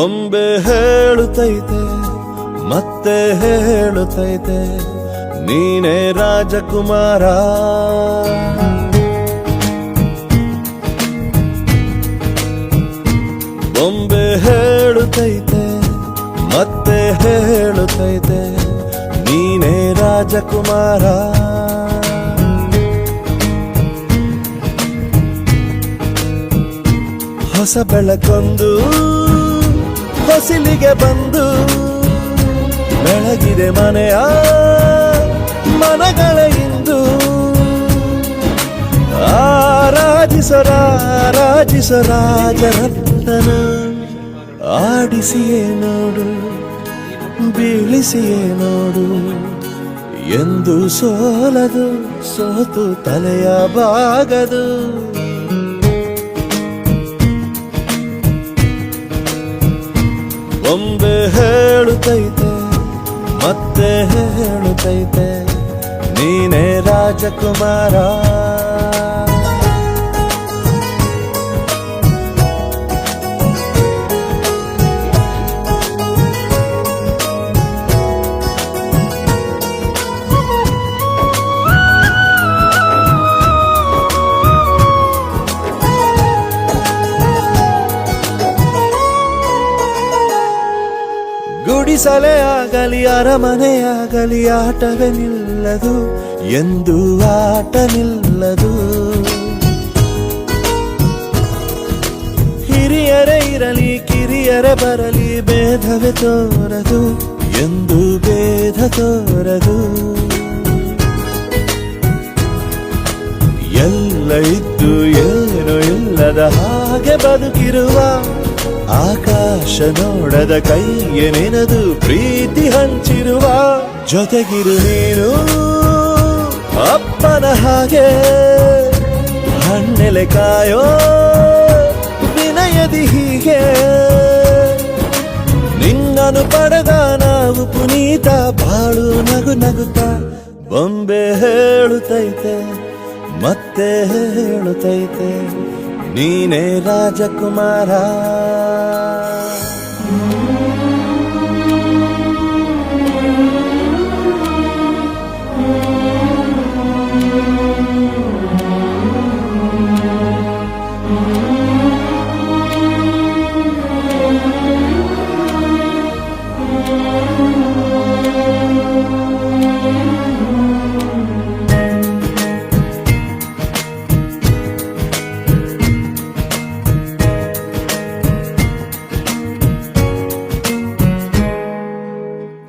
ಬೊಂಬೆ ಹೇಳುತ್ತೈತೆ ಮತ್ತೆ ಹೇಳುತ್ತೈತೆ ನೀನೇ ರಾಜಕುಮಾರ. ಬೊಂಬೆ ಹೇಳುತ್ತೈತೆ ಮತ್ತೆ ಹೇಳುತ್ತೈತೆ ನೀನೇ ರಾಜಕುಮಾರ. ಹೊಸ ಬೆಳಕೊಂದು ಹೊಸಿಲಿಗೆ ಬಂದು ಬೆಳಗಿದೆ ಮನೆಯ ಮನಗಳ ಇಂದು. ಆರಾಜಿಸೋ ರಾಜರತ್ನನ ಆಡಿಸಿಯೇ ನೋಡು ಬೀಳಿಸಿಯೇ ನೋಡು ಎಂದು ಸೋಲದು ಸೋತು ತಲೆಯ ಬಾಗದು. ಬೊಂಬೆ ಹೇಳುತ್ತೈತೆ ಮತ್ತೆ ಹೇಳುತ್ತೈತೆ ನೀನೇ ರಾಜಕುಮಾರ. ಗುಡಿಸಲೇ ಆಗಲಿ ಅರಮನೆಯಾಗಲಿ ಆಟವೇ ನಿಲ್ಲದು ಎಂದು ಆಟ ನಿಲ್ಲದು. ಹಿರಿಯರೇ ಇರಲಿ ಕಿರಿಯರೇ ಬರಲಿ ಭೇದವೇ ತೋರದು ಎಂದು ಭೇದ ತೋರದು. ಎಲ್ಲ ಇದ್ದು ಏನು ಇಲ್ಲದ ಹಾಗೆ ಬದುಕಿರುವ ಆಕಾಶ ನೋಡದ ಕೈಯೇ ನೆನೆದು ಪ್ರೀತಿ ಹಂಚಿರುವ. ಜೊತೆಗಿರು ನೀನು ಅಪ್ಪನ ಹಾಗೆ ಹಣ್ಣೆಲೆ ಕಾಯೋ ವಿನಯದಿ ಹೀಗೆ. ನಿನ್ನನು ಪಡೆದ ನಾವು ಪುನೀತ ಬಾಳು ನಗು ನಗುತ್ತ. ಬೊಂಬೆ ಹೇಳುತ್ತೈತೆ ಮತ್ತೆ ಹೇಳುತ್ತೈತೆ ನೀನೇ ರಾಜಕುಮಾರ.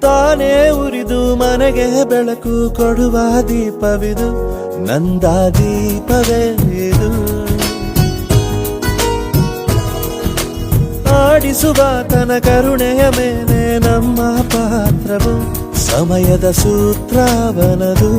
ತಾನೇ ಉರಿದು ಮನೆಗೆ ಬೆಳಕು ಕೊಡುವ ದೀಪವಿದು ನಂದ ದೀಪವೇ ಇದು. ಆಡಿಸುವ ತನ ಕರುಣೆಯ ಮೇಲೆ ನಮ್ಮ ಪಾತ್ರವು ಸಮಯದ ಸೂತ್ರವನದು.